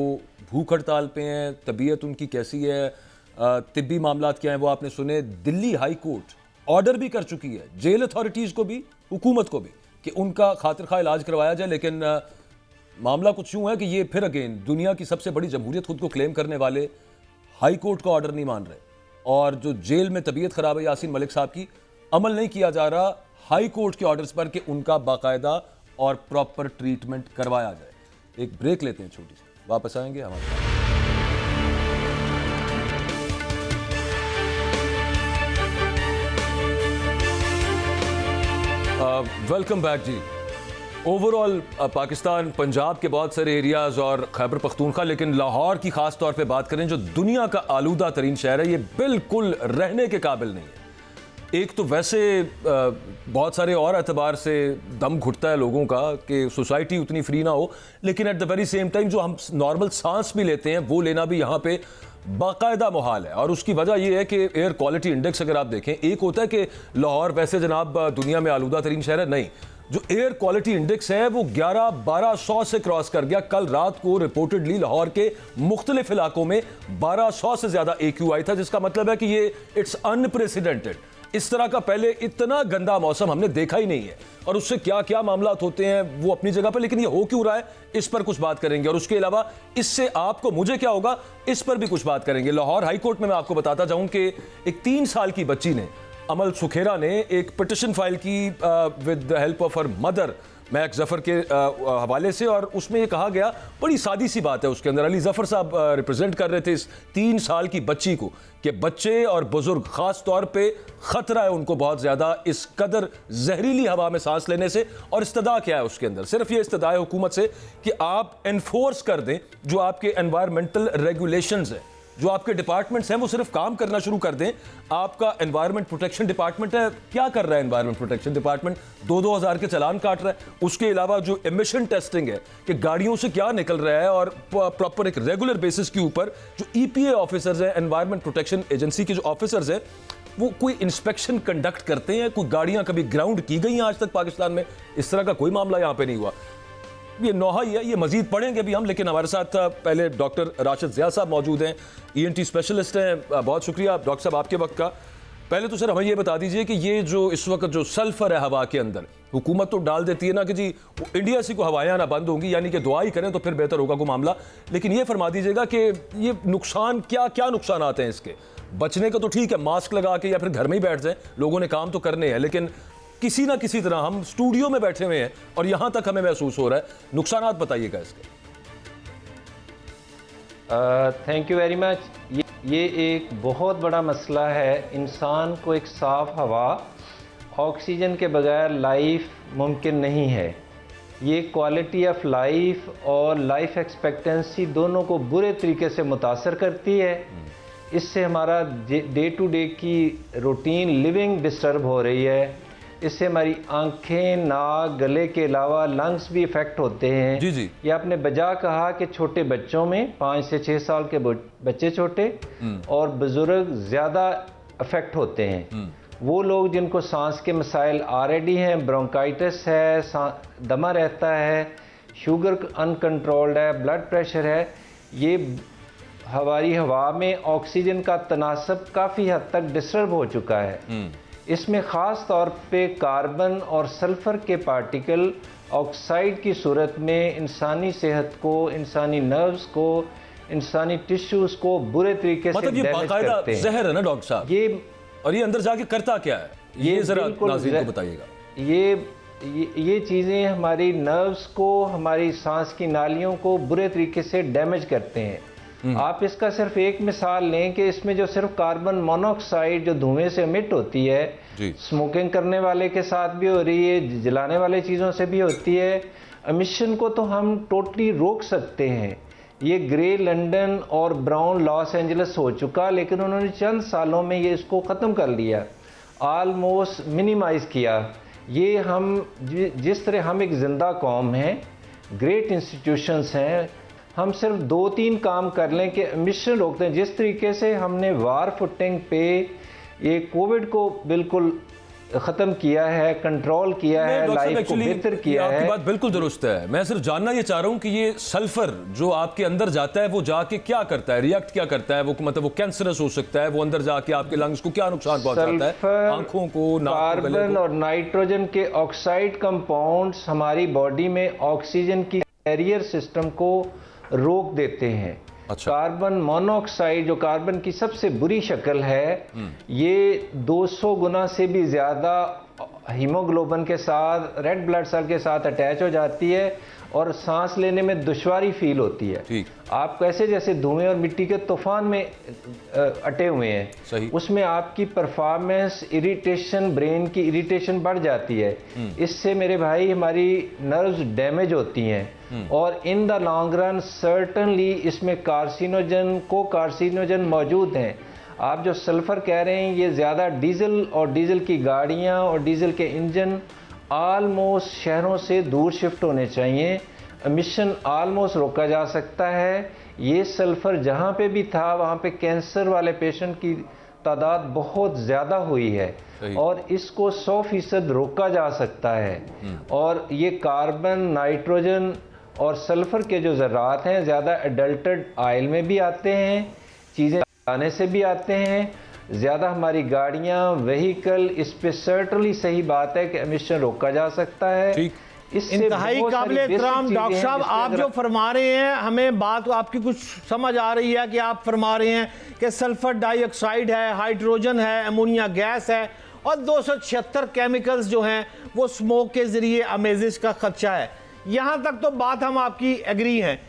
भूख हड़ताल पे हैं। तबीयत उनकी कैसी है, तिब्बी मामलात क्या हैं, वो आपने सुने। दिल्ली हाई कोर्ट ऑर्डर भी कर चुकी है जेल अथॉरिटीज़ को भी, हुकूमत को भी, कि उनका खातिर खा इलाज करवाया जाए। लेकिन मामला कुछ यूँ है कि ये फिर अगेन दुनिया की सबसे बड़ी जमहूरियत खुद को क्लेम करने वाले हाई कोर्ट का ऑर्डर नहीं मान रहे, और जो जेल में तबीयत खराब है यासीन मलिक साहब की, अमल नहीं किया जा रहा हाई कोर्ट के ऑर्डर्स पर कि उनका बाकायदा और प्रॉपर ट्रीटमेंट करवाया जाए। एक ब्रेक लेते हैं छोटी सी, वापस आएंगे हमारे साथ। वेलकम बैक जी। ओवरऑल पाकिस्तान पंजाब के बहुत सारे एरियाज और खैबर पख्तूनख्वा, लेकिन लाहौर की खास तौर पे बात करें जो दुनिया का आलूदा तरीन शहर है, ये बिल्कुल रहने के काबिल नहीं है। एक तो वैसे बहुत सारे और एतबार से दम घुटता है लोगों का कि सोसाइटी उतनी फ्री ना हो, लेकिन at the very same time जो हम नॉर्मल सांस भी लेते हैं वो लेना भी यहाँ पे बाकायदा मुहाल है। और उसकी वजह यह है कि एयर क्वालिटी इंडेक्स अगर आप देखें, एक होता है कि लाहौर वैसे जनाब दुनिया में आलूदा तरीन शहर है, नहीं, जो एयर क्वालिटी इंडेक्स है वो 11-1200 से क्रॉस कर गया। कल रात को रिपोर्टेडली लाहौर के मुख्तलिफ इलाकों में 1200 से ज्यादा AQI था, जिसका मतलब है कि ये इट्स अनप्रेसिडेंटेड। इस तरह का पहले इतना गंदा मौसम हमने देखा ही नहीं है, और उससे क्या क्या मामलात होते हैं वो अपनी जगह पर, लेकिन ये हो क्यों रहा है इस पर कुछ बात करेंगे। और उसके अलावा इससे आपको मुझे क्या होगा इस पर भी कुछ बात करेंगे। लाहौर हाई कोर्ट में मैं आपको बताता जाऊं कि एक 3 साल की बच्ची ने, अमल सुखेरा ने, एक पिटिशन फाइल की with the help of her mother महक जफर के हवाले से, और उसमें ये कहा गया, बड़ी सादी सी बात है उसके अंदर, अली जफर साहब रिप्रेजेंट कर रहे थे इस 3 साल की बच्ची को, कि बच्चे और बुजुर्ग खास तौर पे खतरा है उनको बहुत ज्यादा इस कदर जहरीली हवा में सांस लेने से। और इस्तदा क्या है उसके अंदर, सिर्फ ये इस्तदा है हुकूमत से कि आप एनफोर्स कर दें जो आपके एनवायरमेंटल रेगुलेशंस हैं, जो आपके डिपार्टमेंट्स हैं वो सिर्फ काम करना शुरू कर दें। आपका एनवायरमेंट प्रोटेक्शन डिपार्टमेंट है, क्या कर रहा है एनवायरमेंट प्रोटेक्शन डिपार्टमेंट? 2-2 हज़ार के चालान काट रहा है। उसके अलावा जो एमिशन टेस्टिंग है कि गाड़ियों से क्या निकल रहा है, और प्रॉपर एक रेगुलर बेसिस के ऊपर जो EPA ऑफिसर्स हैं, एनवायरमेंट प्रोटेक्शन एजेंसी के जो ऑफिसर्स हैं, वो कोई इंस्पेक्शन कंडक्ट करते हैं? कोई गाड़ियां कभी ग्राउंड की गई हैं आज तक पाकिस्तान में? इस तरह का कोई मामला यहाँ पे नहीं हुआ। ये नौहा ही है, ये मजीद पढ़ेंगे अभी हम, लेकिन हमारे साथ पहले डॉक्टर राशिद ज़िया साहब मौजूद हैं, ENT स्पेशलिस्ट हैं। बहुत शुक्रिया डॉक्टर साहब आपके वक्त का। पहले तो सर हमें ये बता दीजिए कि ये जो इस वक्त जो सल्फर है हवा के अंदर, हुकूमत तो डाल देती है ना कि जी इंडिया से को हवाएं ना बंद होंगी, यानी कि दुआ ही करें तो फिर बेहतर होगा को मामला। लेकिन ये फरमा दीजिएगा कि ये नुकसान क्या क्या नुकसान आते हैं इसके? बचने का तो ठीक है, मास्क लगा के या फिर घर में ही बैठ जाएं, लोगों ने काम तो करने हैं, लेकिन किसी ना किसी तरह हम स्टूडियो में बैठे हुए हैं और यहां तक हमें महसूस हो रहा है। नुकसान बताइएगा इसके। Thank you very much. ये एक बहुत बड़ा मसला है। इंसान को एक साफ़ हवा, ऑक्सीजन के बगैर लाइफ मुमकिन नहीं है। ये क्वालिटी ऑफ लाइफ और लाइफ एक्सपेक्टेंसी दोनों को बुरे तरीके से मुतासर करती है। इससे हमारा डे टू डे की रूटीन लिविंग डिस्टर्ब हो रही है। इससे हमारी आंखें, नाक, गले के अलावा लंग्स भी इफ़ेक्ट होते हैं। जी जी। ये आपने बजा कहा कि छोटे बच्चों में 5 से 6 साल के बच्चे छोटे और बुज़ुर्ग ज़्यादा अफेक्ट होते हैं। वो लोग जिनको सांस के मसाइल ऑलरेडी हैं, ब्रोंकाइटिस है, दमा रहता है, शुगर अनकंट्रोल्ड है, ब्लड प्रेशर है, ये हमारी हवा में ऑक्सीजन का तनासब काफ़ी हद तक डिस्टर्ब हो चुका है। इसमें ख़ास तौर पे कार्बन और सल्फ़र के पार्टिकल ऑक्साइड की सूरत में इंसानी सेहत को, इंसानी नर्व्स को, इंसानी टिश्यूज़ को बुरे तरीके से डैमेज करते हैं। जहर है ना डॉक्टर साहब ये, और ये अंदर जाके करता क्या है, ये ज़रा नाज़रीन को बताइएगा। ये चीज़ें हमारी नर्व्स को, हमारी सांस की नालियों को बुरे तरीके से डैमेज करते हैं। आप इसका सिर्फ एक मिसाल लें कि इसमें जो सिर्फ कार्बन मोनोऑक्साइड जो धुएं से एमिट होती है, स्मोकिंग करने वाले के साथ भी हो रही है, जलाने वाले चीज़ों से भी होती है। एमिशन को तो हम टोटली रोक सकते हैं। ये ग्रे लंदन और ब्राउन लॉस एंजलिस हो चुका, लेकिन उन्होंने चंद सालों में ये इसको ख़त्म कर लिया, आलमोस्ट मिनिमाइज़ किया। ये हम जिस तरह हम एक ज़िंदा कौम हैं, ग्रेट इंस्टीट्यूशंस हैं, हम सिर्फ 2-3 काम कर लें कि एमिशन रोकते हैं। जिस तरीके से हमने वार फुटिंग पे ये कोविड को बिल्कुल ख़त्म किया है, कंट्रोल किया है, लाइफ को बेहतर किया है। आपकी बात बिल्कुल दुरुस्त है। मैं सिर्फ जानना ये चाह रहा हूँ कि ये सल्फर जो आपके अंदर जाता है वो जाके क्या करता है, रिएक्ट क्या करता है? वो मतलब वो कैंसरस हो सकता है, वो अंदर जाके आपके लंग्स को क्या नुकसान पहुंचाता है, आंखों को, कार्बन और नाइट्रोजन के ऑक्साइड कंपाउंड्स हमारी बॉडी में ऑक्सीजन की कैरियर सिस्टम को रोक देते हैं। अच्छा। कार्बन मोनोऑक्साइड जो कार्बन की सबसे बुरी शक्ल है, ये 200 गुना से भी ज़्यादा हीमोग्लोबिन के साथ, रेड ब्लड सेल के साथ अटैच हो जाती है और सांस लेने में दुश्वारी फील होती है। आप कैसे जैसे धुएं और मिट्टी के तूफान में अटे हुए हैं। सही। उसमें आपकी परफॉर्मेंस, इरिटेशन, ब्रेन की इरिटेशन बढ़ जाती है। इससे मेरे भाई हमारी नर्व्स डैमेज होती हैं और in the long run certainly इसमें को कार्सिनोजन मौजूद हैं। आप जो सल्फर कह रहे हैं, ये ज़्यादा डीजल और डीजल की गाड़ियाँ और डीजल के इंजन आलमोस्ट शहरों से दूर शिफ्ट होने चाहिए। एमिशन आलमोस्ट रोका जा सकता है। ये सल्फर जहाँ पे भी था वहाँ पे कैंसर वाले पेशेंट की तादाद बहुत ज़्यादा हुई है और इसको 100% रोका जा सकता है। और ये कार्बन, नाइट्रोजन और सल्फर के जो ज़रात हैं ज़्यादा एडल्टेड ऑयल में भी आते हैं, चीज़ें आने से भी आते हैं, ज़्यादा हमारी गाड़ियाँ, व्हीकल, इस पे सर्टनली सही बात है कि एमिशन रोका जा सकता है। इंतहाई काबिल एहतराम डॉक्टर साहब, आप जो फरमा रहे हैं, हमें बात आपकी कुछ समझ आ रही है कि आप फरमा रहे हैं कि सल्फर डाइऑक्साइड है, हाइड्रोजन है, अमोनिया गैस है और 276 केमिकल्स जो हैं वो स्मोक के ज़रिए अमेजिश का खदशा है। यहाँ तक तो बात हम आपकी एग्री हैं।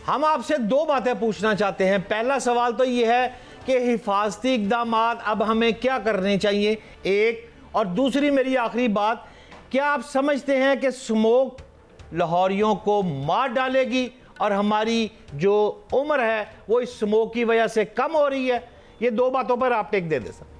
हम आपसे 2 बातें पूछना चाहते हैं। पहला सवाल तो ये है कि हिफाजती इक़दाम अब हमें क्या करने चाहिए, एक, और दूसरी मेरी आखिरी बात, क्या आप समझते हैं कि स्मोक लाहौरियों को मार डालेगी और हमारी जो उम्र है वो इस स्मोक की वजह से कम हो रही है? ये 2 बातों पर आप टेक दे दें सर।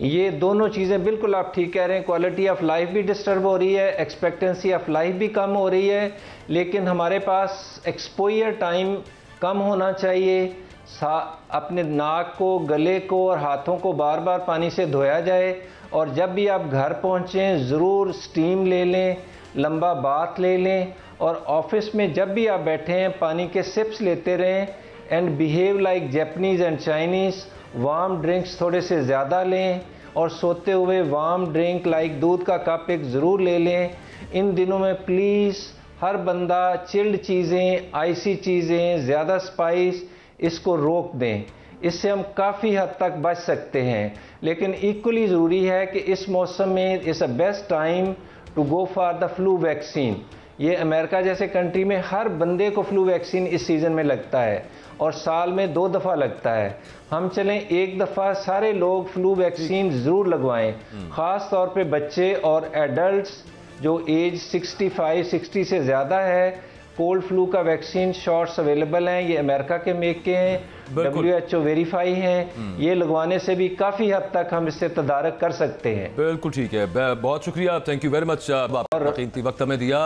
ये दोनों चीज़ें बिल्कुल आप ठीक कह रहे हैं। क्वालिटी ऑफ लाइफ भी डिस्टर्ब हो रही है, एक्सपेक्टेंसी ऑफ लाइफ भी कम हो रही है, लेकिन हमारे पास एक्सपोजर टाइम कम होना चाहिए। अपने नाक को, गले को और हाथों को बार बार पानी से धोया जाए और जब भी आप घर पहुँचें ज़रूर स्टीम ले लें, लंबा बाथ ले लें और ऑफिस में जब भी आप बैठे हैं पानी के सिप्स लेते रहें and behave like Japanese and Chinese. Warm drinks थोड़े से ज़्यादा लें और सोते हुए वार्म ड्रिंक लाइक दूध का कप एक ज़रूर ले लें। इन दिनों में प्लीज़ हर बंदा चिल्ड चीज़ें, आइसी चीज़ें, ज़्यादा स्पाइस, इसको रोक दें। इससे हम काफ़ी हद तक बच सकते हैं। लेकिन इक्वली ज़रूरी है कि इस मौसम में is a best time to go for the flu vaccine. ये अमेरिका जैसे कंट्री में हर बंदे को फ्लू वैक्सीन इस सीज़न में लगता है और साल में 2 दफ़ा लगता है। हम चलें एक दफ़ा सारे लोग फ्लू वैक्सीन ज़रूर लगवाएं, ख़ास तौर पे बच्चे और एडल्ट्स जो एज 65-60 से ज़्यादा है। कोल्ड फ्लू का वैक्सीन शॉट्स अवेलेबल हैं, ये अमेरिका के मेक के हैं, WHO वेरीफाई हैं। ये लगवाने से भी काफ़ी हद तक हम इससे तदारक कर सकते हैं। बिल्कुल ठीक है, बहुत शुक्रिया, थैंक यू वेरी मच। और कीमती वक्त हमें दिया।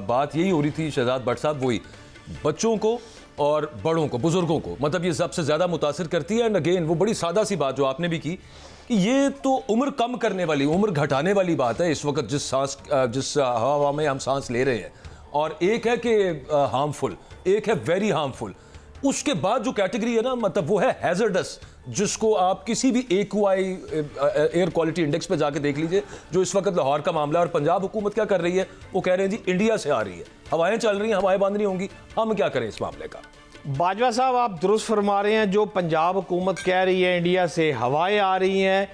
बात यही हो रही थी शहजाद भट्ट साहब, वही बच्चों को और बड़ों को, बुजुर्गों को, मतलब ये सबसे ज़्यादा मुतासिर करती है। एंड अगेन वो बड़ी सादा सी बात जो आपने भी की कि ये तो उम्र कम करने वाली, उम्र घटाने वाली बात है इस वक्त जिस हवा में हम सांस ले रहे हैं। और एक है कि हार्मफुल, एक है वेरी हार्मफुल। उसके बाद जो कैटेगरी है ना, मतलब वो है हैजर्डस, जिसको आप किसी भी AQI एयर क्वालिटी इंडेक्स पे जाके देख लीजिए। जो इस वक्त लाहौर का मामला है, और पंजाब हुकूमत क्या कर रही है, वो कह रहे हैं जी इंडिया से आ रही है, हवाएं चल रही हैं, हवाएं बंद नहीं होंगी, हम क्या करें इस मामले का। बाजवा साहब आप दुरुस्त फरमा रहे हैं, जो पंजाब हुकूमत कह रही है इंडिया से हवाएं आ रही हैं।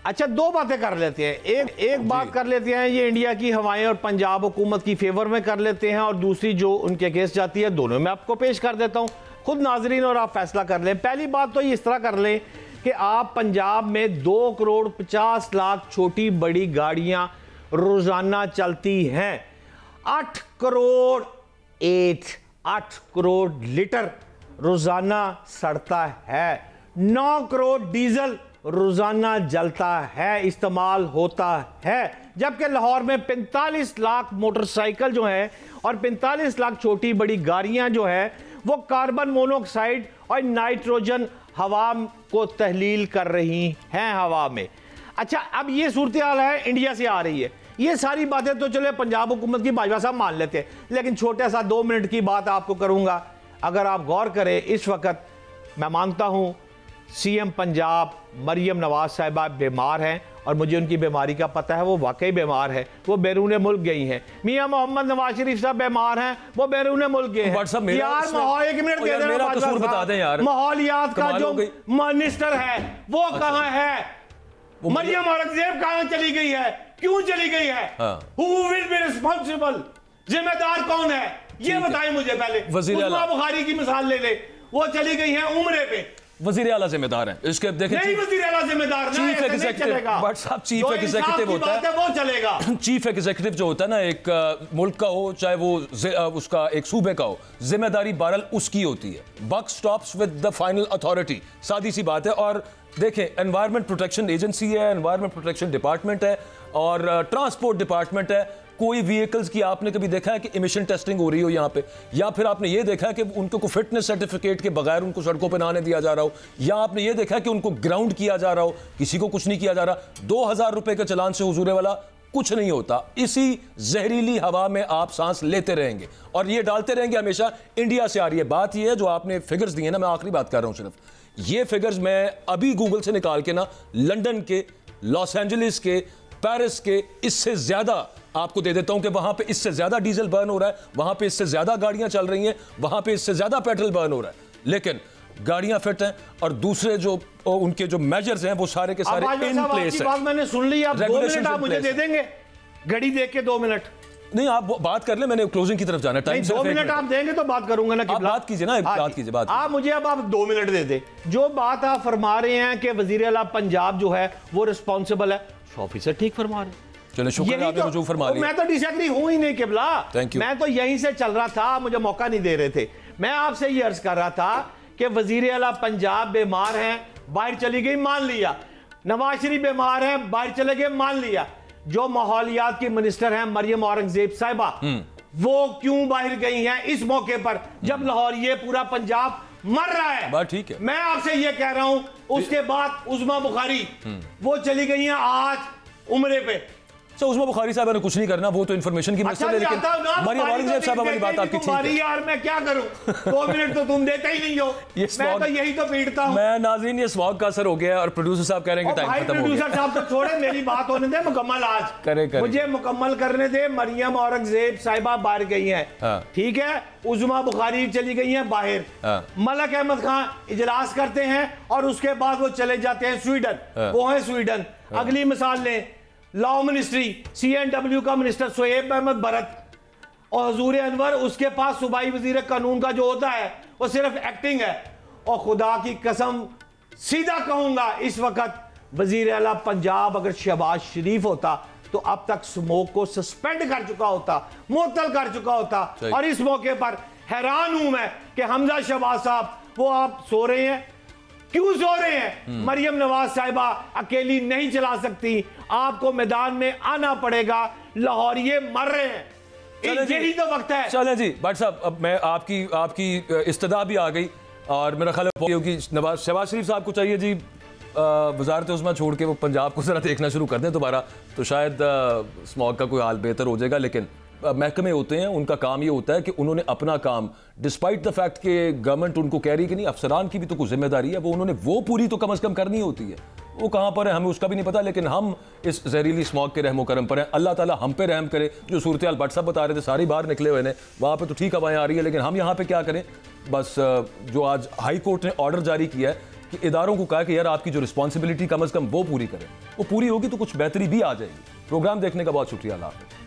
अच्छा, 2 बातें कर लेते हैं। एक बात कर लेते हैं, ये इंडिया की हवाएं और पंजाब हुकूमत की फेवर में कर लेते हैं, और दूसरी जो उनके अगेंस्ट जाती है, दोनों में आपको पेश कर देता हूं, खुद नाजरीन और आप फैसला कर लें। पहली बात तो इस तरह कर लें कि आप पंजाब में 2 करोड़ 50 लाख छोटी बड़ी गाड़ियां रोजाना चलती हैं। 8 करोड़ लीटर रोजाना सड़ता है। 9 करोड़ डीजल रोजाना जलता है, इस्तेमाल होता है। जबकि लाहौर में 45 लाख मोटरसाइकिल जो है और 45 लाख छोटी बड़ी गाड़ियां जो है वो कार्बन मोनोऑक्साइड और नाइट्रोजन हवा को तहलील कर रही हैं हवा में। अच्छा, अब ये सूरत हाल है, इंडिया से आ रही है। ये सारी बातें तो चले पंजाब हुकूमत की, बाजवा साहब मान लेते हैं, लेकिन छोटा सा 2 मिनट की बात आपको करूंगा। अगर आप गौर करें, इस वक्त मैं मानता हूं CM पंजाब मरियम नवाज साहिबा बीमार हैं, और मुझे उनकी बीमारी का पता है, वो वाकई बीमार है, वो बैरून मुल्क गई हैं। मियां मोहम्मद नवाज शरीफ साहब बीमार हैं, वो बैरून मुल्क गए हैं। यार माहौल, 1 मिनट दे देना, मेरा कसूर बता दें यार। माहौलियात का जो मिनिस्टर है वो कहां है? मरियम औरंगजेब कहां चली गई है? क्यों चली गई है? Who will be responsible? जिम्मेदार कौन है ये बताएं मुझे पहले। उस्मा बुखारी की मिसाल ले ले, वो चली गई है उम्रे पे, वजीर आला जिम्मेदार है इसके। देखें, नहीं वजीर आला जिम्मेदार, चीफ एग्जीक्यूटिव, बट साहब चीफ एग्जीक्यूटिव होता है, वो चलेगा। चीफ एग्जीक्यूटिव जो होता है ना, एक मुल्क का हो चाहे वो उसका एक सूबे का हो, जिम्मेदारी बहरहाल उसकी होती है। Buck stops with the final authority, सादी सी बात है। और देखें, एनवायरमेंट प्रोटेक्शन एजेंसी है, एनवायरमेंट प्रोटेक्शन डिपार्टमेंट है और ट्रांसपोर्ट डिपार्टमेंट है। कोई व्हीकल्स की आपने कभी देखा है कि इमिशन टेस्टिंग हो रही हो यहाँ पे, या फिर आपने ये देखा है कि उनको कोई फिटनेस सर्टिफिकेट के बगैर उनको सड़कों पे ना आने दिया जा रहा हो, या आपने ये देखा है कि उनको ग्राउंड किया जा रहा हो? किसी को कुछ नहीं किया जा रहा। 2000 रुपए के चलान से हुजूरे वाला कुछ नहीं होता। इसी जहरीली हवा में आप सांस लेते रहेंगे और ये डालते रहेंगे हमेशा। इंडिया से आ रही है। बात ये है, जो आपने फिगर्स दिए ना, मैं आखिरी बात कर रहा हूं सिर्फ, ये फिगर्स मैं अभी गूगल से निकाल के ना, लंदन के, लॉस एंजलिस के, पेरिस के, इससे ज्यादा आपको दे देता हूं कि वहां पे इससे ज्यादा डीजल बर्न हो रहा है, वहां पे इससे ज्यादा गाड़ियां चल रही हैं, वहां पे इससे ज्यादा पेट्रोल बर्न हो रहा है, लेकिन गाड़ियां फिट हैं और दूसरे जो उनके जो मेजर्स हैं वो सारे के सारे इन प्लेस हैं। बात मैंने सुन ली, आप 2 मिनट आप मुझे दे देंगे? घड़ी देख के 2 मिनट नहीं, आप बात कर ले, मैंने क्लोजिंग की तरफ जाना है। टाइम 2 मिनट आप देंगे तो बात करूंगा ना। आप बात कीजिए ना, बात कीजिए, बात आप मुझे अब आप 2 मिनट दे दे। जो बात आप फरमा रहे हैं कि वजीर आला पंजाब जो है वो रिस्पॉन्सिबल है, ऑफिसर ठीक फरमा रहे हैं। चलो शुक्र है, आपने जो फरमा लिया। मैं तो डिसएग्री हूं ही नहीं किबला, मैं तो यहीं से चल रहा था, मुझे मौका नहीं दे रहे थे। मैं आपसे ये अर्ज कर रहा था कि वजीर आला पंजाब बीमार हैं, बाहर चली गई, मान लिया। नवाज शरीफ बीमार हैं, बाहर चले गए, मान लिया। जो माहौलियात की मिनिस्टर हैं मरियम औरंगजेब साहिबा, वो क्यों बाहर गई हैं इस मौके पर जब लाहौर ये पूरा पंजाब मर रहा है? बात ठीक है। मैं आपसे ये कह रहा हूं, उसके बाद उस्मा बुखारी वो चली गई हैं आज उम्रे पे, सर उस्मा बुखारी साहब ने कुछ नहीं करना, वो तो इन्फॉर्मेशन की मसला है, लेकिन मरियम औरंगजेब साहब वाली बात आपकी ठीक है। यार मैं क्या करूं, 2 मिनट तो तुम देते ही नहीं हो, मैं तो यही तो पीटता हूं। मैं नाज़रीन ये स्मॉग का असर हो गया और प्रोड्यूसर साहब कह रहे हैं कि टाइम खत्म हो गया। प्रोड्यूसर साहब तो छोड़े, मेरी बात होने दे मुकम्मल। आज करे मुझे मुकम्मल करने दे। मरियम औरंगजेब साहिबा बाहर गई हैं, ठीक है, उस्मा बुखारी चली गई हैं बाहर, मलक अहमद खान इजलास करते हैं और उसके बाद वो चले जाते हैं स्वीडन, वो है स्वीडन। अगली मिसाल लें, लॉ मिनिस्ट्री, CNW का मिनिस्टर सोहेब अहमद भरत और हजूर अनवर, उसके पास सूबाई वजीर कानून का जो होता है वो सिर्फ एक्टिंग है। और खुदा की कसम सीधा कहूंगा, इस वक्त वजीर आला पंजाब अगर शहबाज शरीफ होता तो अब तक स्मोक को सस्पेंड कर चुका होता, मुअत्तल कर चुका होता। और इस मौके पर हैरान हूं मैं कि हमजा शहबाज साहब, वो आप सो रहे हैं, क्यों सो रहे हैं? मरियम नवाज साहिबा अकेली नहीं चला सकती, आपको मैदान में आना पड़ेगा, लाहौरिये मर रहे हैं, यही तो वक्त है। चलें जी भट्ट साहब, अब मैं आपकी इस्तदा भी आ गई और मेरा ख्याल है शहबाज शरीफ साहब को चाहिए जी वजारत उस्मा छोड़ के वो पंजाब को जरा देखना शुरू कर दें दोबारा, तो शायद स्मॉग का कोई हाल बेहतर हो जाएगा। लेकिन महकमे होते हैं, उनका काम ये होता है कि उन्होंने अपना काम, डिस्पाइट द फैक्ट कि गवर्नमेंट उनको कह रही कि नहीं, अफसरान की भी तो कुछ जिम्मेदारी है, वो उन्होंने वो पूरी तो कम अज़ कम करनी होती है। वो कहाँ पर है हमें उसका भी नहीं पता, लेकिन हम इस जहरीली स्मॉग के रहमो करम पर हैं। अल्लाह ताला हम पे रहम करे। जो सूरत हाल भट्ट साहब बता रहे थे सारी बाहर निकले हुए हैं, वहाँ पर तो ठीक हवाएं आ रही है, लेकिन हम यहाँ पर क्या करें? बस जो आज हाई कोर्ट ने ऑर्डर जारी किया है कि इदारों को कहा कि यार आपकी जो रिस्पॉन्सिबिलिटी कम अज़ कम वो पूरी करें, वो पूरी होगी तो कुछ बेहतरी भी आ जाएगी। प्रोग्राम देखने का बहुत शुक्रिया। अल्लाह हाफ़िज़।